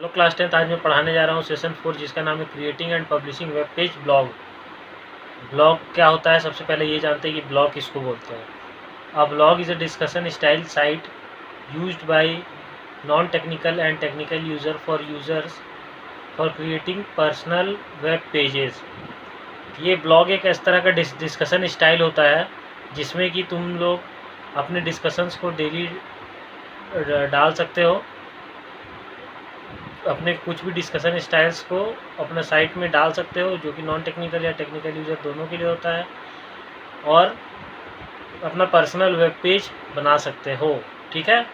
Hello class 10th। आज मैं पढ़ाने जा रहा हूँ सेशन 4 जिसका नाम है creating and publishing web page blog. Blog क्या होता है, सबसे पहले ये जानते हैं कि ब्लॉग किसको बोलते हैं। A blog is a discussion style site used by non technical and technical users for creating personal web pages. ये ब्लॉग एक इस तरह का डिस्कशन स्टाइल होता है जिसमें कि तुम लोग अपने डिस्कशंस को डेली डाल सकते हो, अपने कुछ भी डिस्कशन स्टाइल्स को अपना साइट में डाल सकते हो, जो कि नॉन टेक्निकल या टेक्निकल यूज़र दोनों के लिए होता है, और अपना पर्सनल वेब पेज बना सकते हो। ठीक है।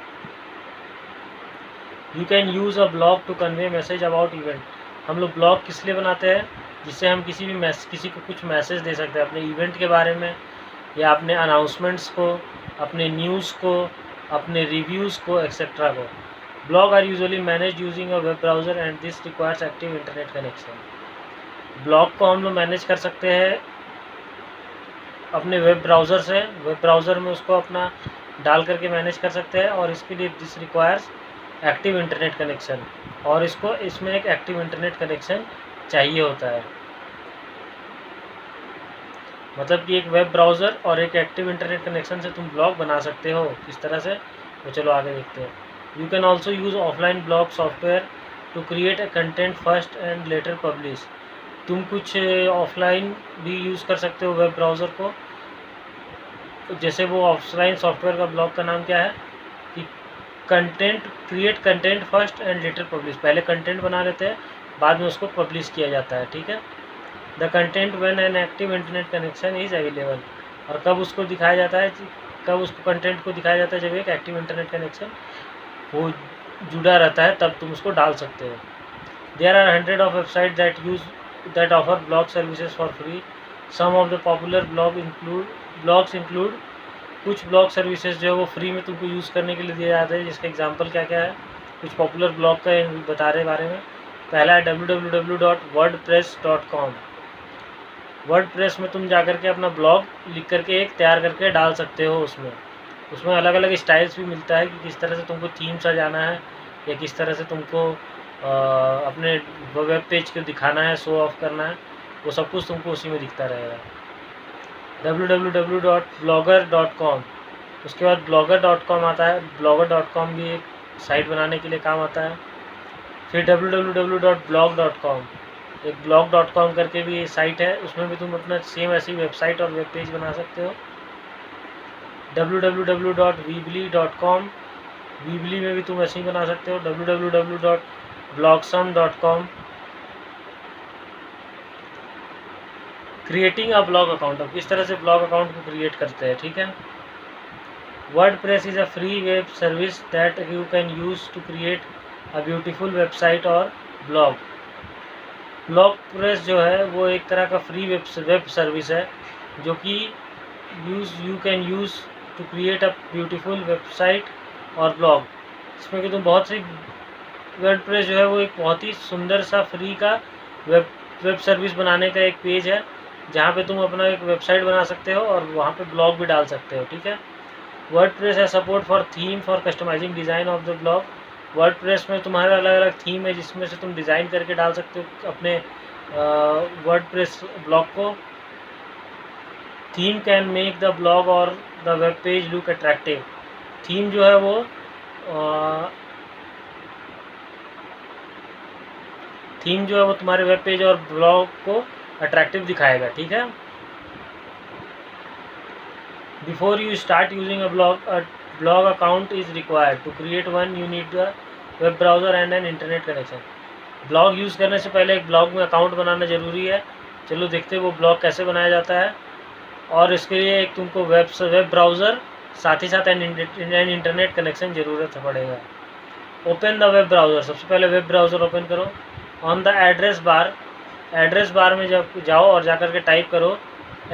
You can use a blog to convey message about event. हम लोग ब्लॉग किस लिए बनाते हैं, जिससे हम किसी को कुछ मैसेज दे सकते हैं अपने इवेंट के बारे में, या अपने अनाउंसमेंट्स को, अपने न्यूज़ को, अपने रिव्यूज़ को, एक्सेट्रा को। Blog are usually manage using a web browser and this requires active internet connection. Blog को हम लोग मैनेज कर सकते हैं अपने वेब ब्राउज़र से। वेब ब्राउज़र में उसको अपना डाल करके मैनेज कर सकते हैं, और इसके लिए this requires active internet connection, और इसमें एक एक्टिव इंटरनेट कनेक्शन चाहिए होता है। मतलब कि एक वेब ब्राउज़र और एक एक्टिव इंटरनेट कनेक्शन से तुम ब्लॉग बना सकते हो। किस तरह से, तो चलो आगे देखते हैं। You can also use offline blog software to create a content first and later publish. तुम कुछ ऑफलाइन भी यूज़ कर सकते हो वेब ब्राउज़र को। जैसे वो ऑफलाइन सॉफ्टवेयर का ब्लॉग का नाम क्या है कि create content first and later publish. पहले कंटेंट बना लेते हैं, बाद में उसको पब्लिश किया जाता है। ठीक है। The content when an active internet connection is available. और कब उसको दिखाया जाता है, कब उसको कंटेंट को दिखाया जाता है, जब एक एक्टिव इंटरनेट कनेक्शन वो जुड़ा रहता है, तब तुम उसको डाल सकते हो। There are 100 of website that offer blog services for free. Some of the popular blogs include. कुछ ब्लॉग सर्विसेज जो है वो फ्री में तुमको यूज़ करने के लिए दिए जाते हैं, जिसका एग्जांपल क्या क्या है, कुछ पॉपुलर ब्लॉग का बता रहे बारे में। पहला है www.wordpress.com। वर्डप्रेस में तुम जा करके अपना ब्लॉग लिख करके एक तैयार करके डाल सकते हो। उसमें अलग अलग स्टाइल्स भी मिलता है कि किस तरह से तुमको थीम सजाना है, या किस तरह से तुमको अपने वेब पेज को दिखाना है, शो ऑफ करना है, वो सब कुछ तुमको उसी में दिखता रहेगा। www.blogger.com। उसके बाद blogger.com आता है। blogger.com भी एक साइट बनाने के लिए काम आता है। फिर www.blog.com, एक blog.com करके भी साइट है, उसमें भी तुम अपना सेम ऐसी वेबसाइट और वेब पेज बना सकते हो। www.weebly.com, वीबली में भी तुम ऐसे ही बना सकते हो। www.blogsome.com। Creating a blog account. अब किस तरह से ब्लॉग अकाउंट को क्रिएट करते हैं। ठीक है। WordPress is a free web service that you can use to create a beautiful website और ब्लॉग। ब्लॉगप्रेस जो है वो एक तरह का फ्री वेब सर्विस है, जो कि you can use to create a beautiful website और ब्लॉग। इसमें कि तुम बहुत सी वर्डप्रेस जो है वो एक बहुत ही सुंदर सा फ्री का वेब सर्विस बनाने का एक पेज है, जहाँ पे तुम अपना एक वेबसाइट बना सकते हो और वहाँ पे ब्लॉग भी डाल सकते हो। ठीक है। वर्डप्रेस है support for theme for customising design of the blog. WordPress में तुम्हारा अलग अलग थीम है, जिसमें से तुम डिज़ाइन करके डाल सकते हो अपने वर्डप्रेस ब्लॉग को। Theme can make the blog or the web page look attractive. Theme जो है वो तुम्हारे वेब पेज और ब्लॉग को अट्रैक्टिव दिखाएगा। ठीक है। Before you start using a blog account is required. To create one you need a web browser and an internet connection. Blog use करने से पहले एक ब्लॉग में अकाउंट बनाना ज़रूरी है। चलो देखते हैं वो ब्लॉग कैसे बनाया जाता है। और इसके लिए एक तुमको वेब ब्राउज़र, साथ ही साथ एन इंटरनेट कनेक्शन ज़रूरत पड़ेगा। Open the web browser. सबसे पहले वेब ब्राउज़र ओपन करो। ऑन द एड्रेस बार में जब जाओ और जाकर के टाइप करो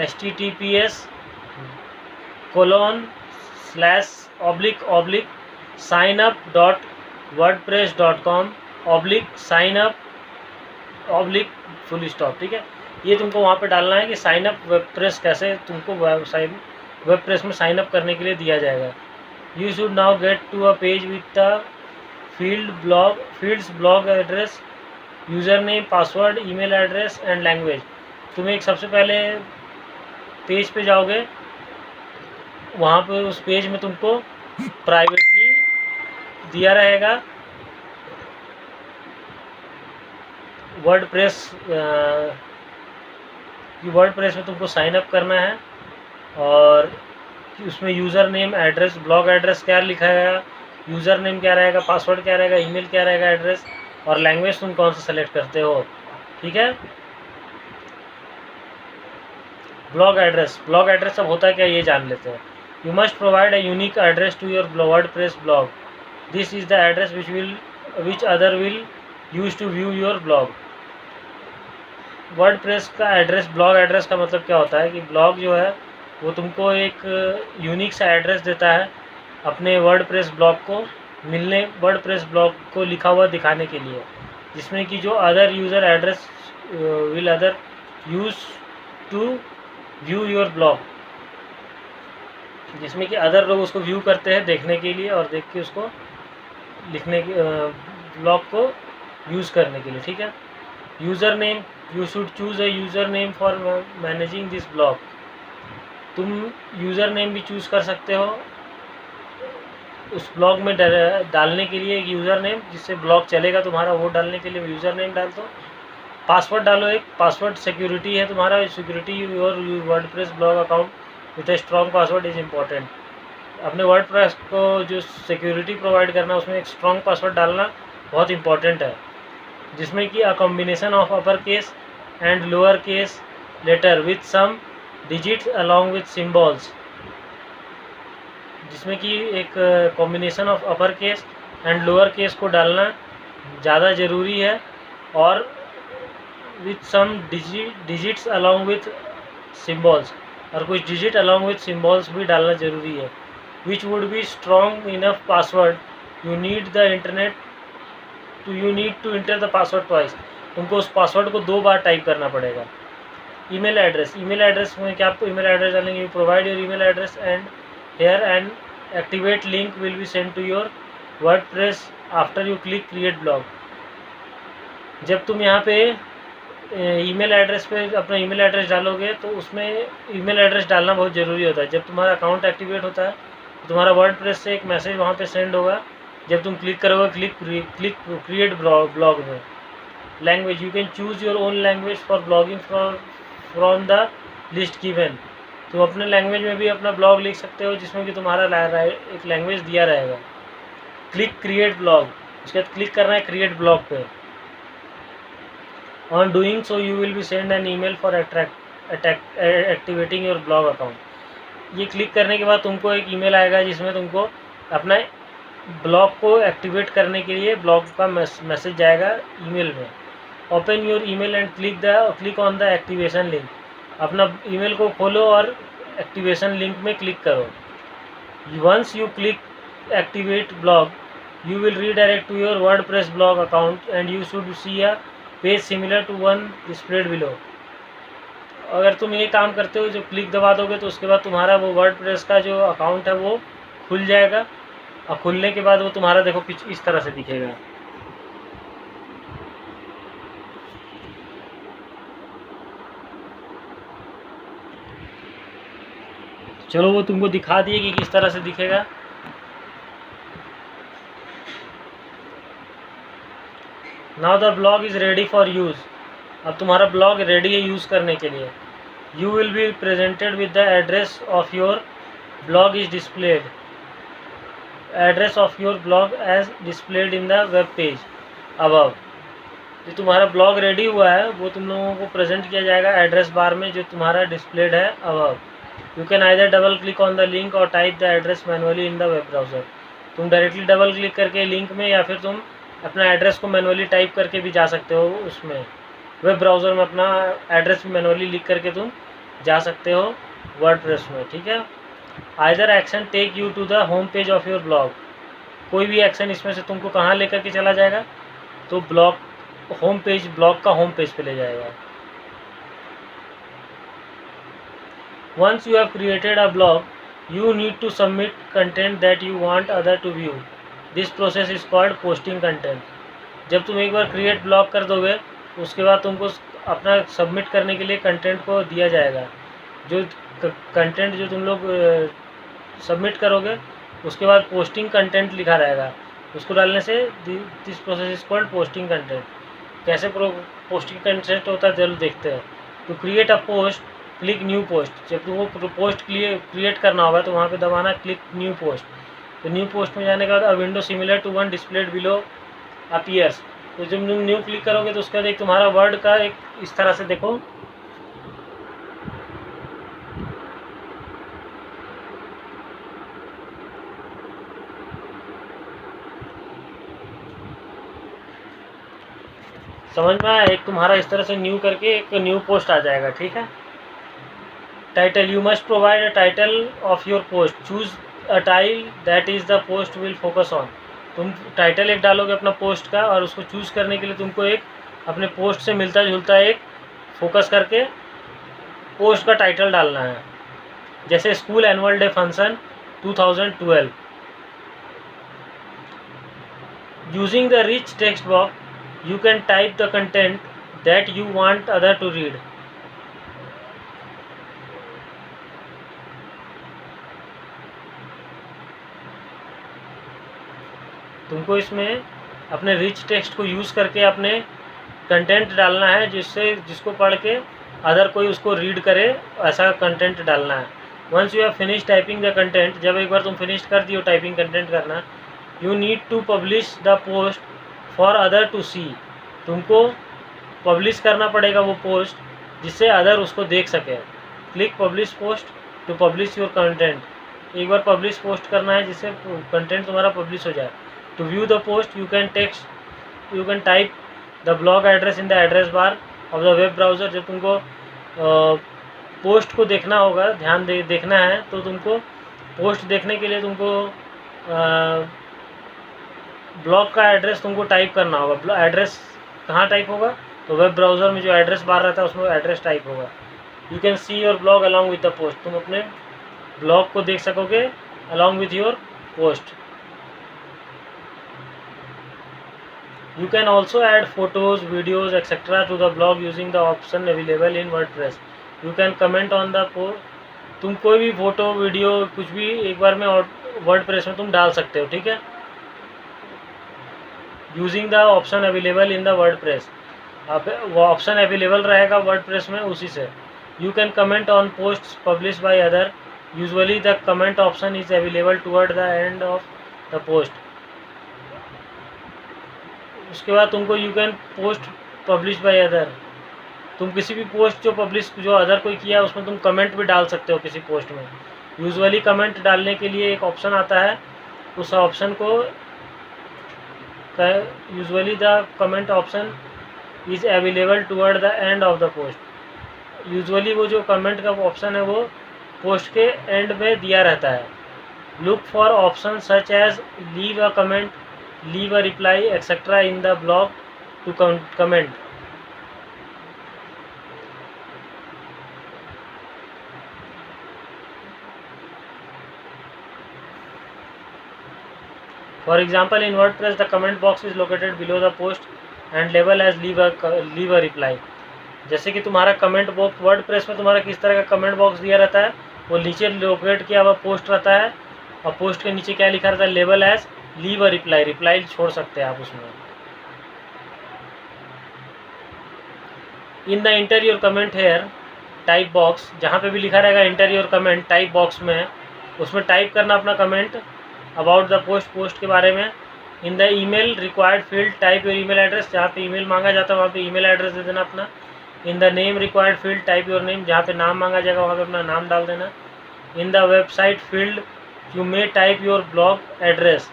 https://signup.wordpress.com/signup/full-stop। ठीक है। ये तुमको वहाँ पे डालना है कि साइनअप वेबप्रेस कैसे तुमको वेबप्रेस में साइनअप करने के लिए दिया जाएगा। You should now get to a page with the fields blog address, user name, password, email address and language. तुम एक सबसे पहले पेज पे जाओगे, वहाँ पे उस पेज में तुमको प्राइवेटली दिया रहेगा वर्डप्रेस में तुमको साइन अप करना है, और उसमें user name, address, blog address क्या लिखा है, यूज़र नेम क्या रहेगा, पासवर्ड क्या रहेगा, ईमेल क्या रहेगा, एड्रेस, और लैंग्वेज तुम कौन सा सेलेक्ट करते हो। ठीक है। ब्लॉग एड्रेस अब होता है क्या ये जान लेते हैं। You must provide a unique address to your WordPress blog. This is the address which other will use to view your blog. WordPress का एड्रेस, ब्लॉग एड्रेस का मतलब क्या होता है कि ब्लॉग जो है वो तुमको एक यूनिक सा एड्रेस देता है अपने वर्डप्रेस ब्लॉग को लिखा हुआ दिखाने के लिए, जिसमें कि जो other user address will other use to view your blog, जिसमें कि अदर लोग उसको व्यू करते हैं देखने के लिए और देख के उसको लिखने के ब्लॉग को यूज़ करने के लिए। ठीक है। User name, you should choose a user name for managing this blog. तुम यूज़र नेम भी चूज़ कर सकते हो उस ब्लॉग में डालने के लिए, एक यूज़र नेम जिससे ब्लॉग चलेगा तुम्हारा, वो डालने के लिए यूज़र नेम डाल दो। पासवर्ड डालो, एक पासवर्ड सिक्योरिटी है तुम्हारा, security your WordPress blog account with a strong password is important. अपने वर्डप्रेस को जो सिक्योरिटी प्रोवाइड करना, उसमें एक स्ट्रॉन्ग पासवर्ड डालना बहुत इंपॉर्टेंट है, जिसमें कि a combination of upper case and lower case letter with some digits along with symbols, जिसमें कि एक combination of upper case and lower case को डालना ज़्यादा ज़रूरी है, और with some digits along with symbols, और कुछ डिजिट अलॉन्ग विथ सिम्बॉल्स भी डालना ज़रूरी है। Which would be strong enough password, you need to enter the password twice. तुमको उस पासवर्ड को 2 बार टाइप करना पड़ेगा। ईमेल एड्रेस में क्या आपको ईमेल एड्रेस डालेंगे, you provide your email address and here and activate link will be send to your WordPress after you click create blog. जब तुम यहाँ पे ईमेल एड्रेस पे अपना ईमेल एड्रेस डालोगे तो उसमें ईमेल एड्रेस डालना बहुत ज़रूरी होता है। जब तुम्हारा अकाउंट एक्टिवेट होता है तो तुम्हारा वर्डप्रेस से एक मैसेज वहाँ पे सेंड होगा, जब तुम क्लिक करोगे क्लिक क्रिएट ब्लॉग में। Language, you can choose your own language for blogging from the list given. तुम अपने लैंग्वेज में भी अपना ब्लॉग लिख सकते हो, जिसमें कि तुम्हारा एक लैंग्वेज दिया रहेगा। क्लिक क्रिएट ब्लॉग, उसके बाद क्लिक करना है क्रिएट ब्लॉग पे। On doing so you will be send an email for activating your blog account. ये क्लिक करने के बाद तुमको एक ईमेल आएगा जिसमें तुमको अपना ब्लॉग को एक्टिवेट करने के लिए ब्लॉग का मैसेज जाएगा ईमेल में। Open your email and click on the activation link. अपना ईमेल को खोलो और एक्टिवेशन लिंक में क्लिक करो। Once you click activate blog, you will redirect to your WordPress blog account and you should see a page similar to one displayed below। अगर तुम ये काम करते हो, जो क्लिक दबा दोगे तो उसके बाद तुम्हारा वो WordPress का जो अकाउंट है वो खुल जाएगा, और खुलने के बाद वो तुम्हारा देखो कुछ इस तरह से दिखेगा। चलो वो तुमको दिखा दिए कि किस तरह से दिखेगा। Now the blog is ready for use. अब तुम्हारा ब्लॉग रेडी है यूज़ करने के लिए। You will be presented with the address of your blog is displayed. Address of your blog as displayed in the web page above. जो तुम्हारा blog ready हुआ है वो तुम लोगों को प्रेजेंट किया जाएगा एड्रेस बार में जो तुम्हारा डिस्प्लेड है above. You can either double click on the link or type the address manually in the web browser. तुम डायरेक्टली डबल क्लिक करके लिंक में, या फिर तुम अपना एड्रेस को मैनुअली टाइप करके भी जा सकते हो। उसमें वेब ब्राउज़र में अपना एड्रेस भी मैनुअली लिख करके तुम जा सकते हो वर्डप्रेस में। ठीक है। Either action take you to the home page of your blog. कोई भी एक्शन इसमें से तुमको कहाँ लेकर के चला जाएगा, तो ब्लॉग का होम पेज पे ले जाएगा। Once you have created a blog, you need to submit content that you want other to view. This process is called posting content. जब तुम एक बार क्रिएट ब्लॉग कर दोगे उसके बाद तुमको अपना सबमिट करने के लिए कंटेंट को दिया जाएगा। जो कंटेंट जो तुम लोग सबमिट करोगे उसके बाद पोस्टिंग कंटेंट लिखा रहेगा, उसको डालने से this process is called posting content. कैसे पोस्टिंग कंटेंट होता है जरूर देखते हैं। To create a post click new post. जब तुमको पोस्ट क्रिएट करना होगा तो वहाँ पे दबाना क्लिक न्यू पोस्ट। तो न्यू पोस्ट में जाने के बाद a window similar to one displayed below appears. तो जब तुम न्यू क्लिक करोगे तो उसके बाद एक तुम्हारा वर्ड का एक इस तरह से देखो समझ में आया। एक तुम्हारा इस तरह से न्यू करके एक न्यू पोस्ट आ जाएगा, ठीक है। Title, you must provide a title of your post, choose a title that is the post will focus on. तुम टाइटल एक डालोगे अपना पोस्ट का और उसको चूज करने के लिए तुमको एक अपने पोस्ट से मिलता जुलता एक फोकस करके पोस्ट का टाइटल डालना है। जैसे school annual day function 2012। Using the rich text box you can type the content that you want other to read। तुमको इसमें अपने रिच टेक्स्ट को यूज़ करके अपने कंटेंट डालना है जिसको पढ़ के अदर कोई उसको रीड करे, ऐसा कंटेंट डालना है। Once you have finish typing the content, जब एक बार तुम फिनिश कर दियो टाइपिंग कंटेंट करना, you need to publish the post for other to see. तुमको पब्लिश करना पड़ेगा वो पोस्ट जिससे अदर उसको देख सके। Click publish post to publish your content. एक बार पब्लिश पोस्ट करना है जिससे कंटेंट तुम्हारा पब्लिश हो जाए। To view the post you can type the blog address in the address bar of the web browser. जब तुमको पोस्ट को देखना होगा, देखना है तो तुमको पोस्ट देखने के लिए तुमको ब्लॉग का एड्रेस तुमको टाइप करना होगा। एड्रेस कहाँ टाइप होगा? तो वेब ब्राउज़र में जो एड्रेस बार रहता है उसमें एड्रेस टाइप होगा। You can see your blog along with the post. तुम अपने ब्लॉग को देख सकोगे along with your post. You can also add photos, videos etcetera to the blog using the option available in WordPress. You can comment on the post. तुम कोई भी photo, video, कुछ भी एक बार में वर्डप्रेस में तुम डाल सकते हो, ठीक है, using the option available in the WordPress. वो ऑप्शन अवेलेबल रहेगा वर्डप्रेस में उसी से। You can comment on post publish by other. Usually the comment option is available toward the end of the post. उसके बाद तुमको you can post publish by other. तुम किसी भी पोस्ट जो अदर कोई किया उसमें तुम कमेंट भी डाल सकते हो किसी पोस्ट में। यूजुअली कमेंट डालने के लिए एक ऑप्शन आता है, उस ऑप्शन को usually the comment option is available toward the end of the post. Usually वो जो कमेंट का ऑप्शन है वो पोस्ट के एंड में दिया रहता है। Look for option such as leave a comment, leave a reply etcetera in the blog to comment. For example, in WordPress, the comment box is located below the post and label as leave a reply। जैसे कि तुम्हारा comment box WordPress में तुम्हारा किस तरह का comment box दिया रहता है, वो नीचे लोकेट किया हुआ पोस्ट रहता है और पोस्ट के नीचे क्या लिखा रहता है, label as leave a reply. Reply छोड़ सकते हैं आप उसमें। In the interior comment here type box, जहाँ पे भी लिखा रहेगा इंटीरियर कमेंट टाइप बॉक्स में, उसमें टाइप करना अपना कमेंट अबाउट द पोस्ट के बारे में। In the email required field type your email address. जहाँ पे ईमेल मांगा जाता है वहाँ पे ईमेल एड्रेस दे देना अपना। In the name required field type your name. जहाँ पे नाम मांगा जाएगा वहाँ पे अपना नाम डाल देना। In the website field you may type your blog address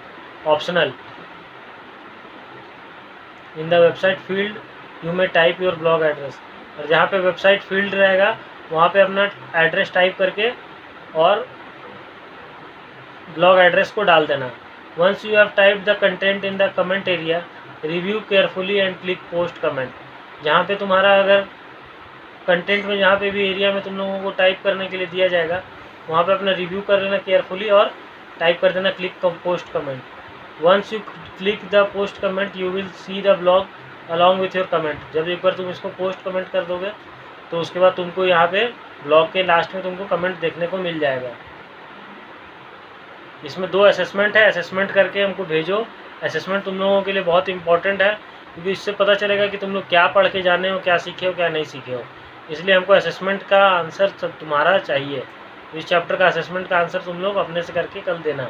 optional. In the website field you may type your blog address. और जहाँ पे वेबसाइट फील्ड रहेगा वहाँ पे अपना एड्रेस टाइप करके और ब्लॉग एड्रेस को डाल देना। Once you have typed the content in the comment area, review carefully and click post comment. जहाँ पे तुम्हारा अगर कंटेंट में जहाँ पे भी एरिया में तुम लोगों को टाइप करने के लिए दिया जाएगा वहाँ पे अपना रिव्यू कर लेना केयरफुली और टाइप कर देना click post comment. Once you click the post comment you will see the blog along with your comment. जब एक बार तुम इसको पोस्ट कमेंट कर दोगे तो उसके बाद तुमको यहाँ पे ब्लॉग के लास्ट में तुमको कमेंट देखने को मिल जाएगा। इसमें 2 असेसमेंट है, असेसमेंट करके हमको भेजो। असेसमेंट तुम लोगों के लिए बहुत इंपॉर्टेंट है क्योंकि इससे पता चलेगा कि तुम लोग क्या पढ़ के जाने हो, क्या सीखे हो, क्या नहीं सीखे हो। इसलिए हमको असेसमेंट का आंसर तुम्हारा चाहिए। इस चैप्टर का असेसमेंट का आंसर तुम लोग अपने से करके कल देना।